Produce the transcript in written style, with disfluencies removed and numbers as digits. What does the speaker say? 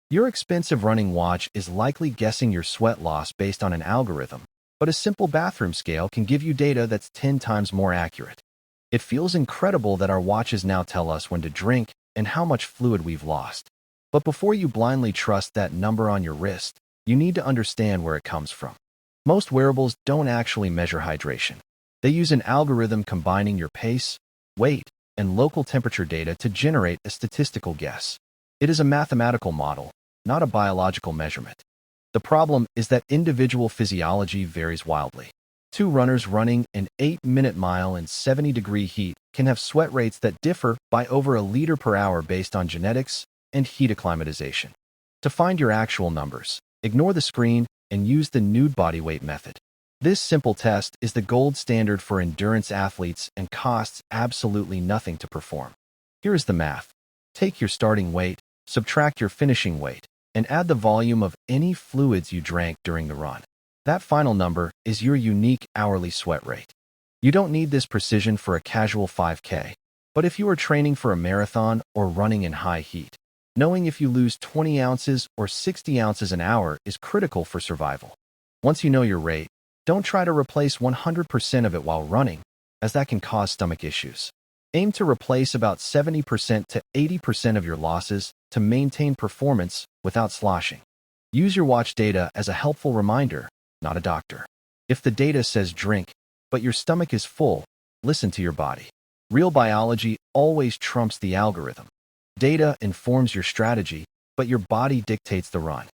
Your expensive running watch is likely guessing your sweat loss based on an algorithm, but a simple bathroom scale can give you data that's 10 times more accurate. It feels incredible that our watches now tell us when to drink and how much fluid we've lost. But before you blindly trust that number on your wrist, you need to understand where it comes from. Most wearables don't actually measure hydration. They use an algorithm combining your pace, weight, and local temperature data to generate a statistical guess. It is a mathematical model, not a biological measurement. The problem is that individual physiology varies wildly. Two runners running an 8-minute mile in 70-degree heat can have sweat rates that differ by over a liter per hour based on genetics and heat acclimatization. To find your actual numbers, ignore the screen and use the Nude Body Weight method. This simple test is the gold standard for endurance athletes and costs absolutely nothing to perform. Here is the math. Take your starting weight, subtract your finishing weight, and add the volume of any fluids you drank during the run. That final number is your unique hourly sweat rate. You don't need this precision for a casual 5K, but if you are training for a marathon or running in high heat, knowing if you lose 20 ounces or 60 ounces an hour is critical for survival. Once you know your rate, don't try to replace 100% of it while running, as that can cause stomach issues. Aim to replace about 70% to 80% of your losses to maintain performance without sloshing. Use your watch data as a helpful reminder, not a doctor. If the data says drink, but your stomach is full, listen to your body. Real biology always trumps the algorithm. Data informs your strategy, but your body dictates the run.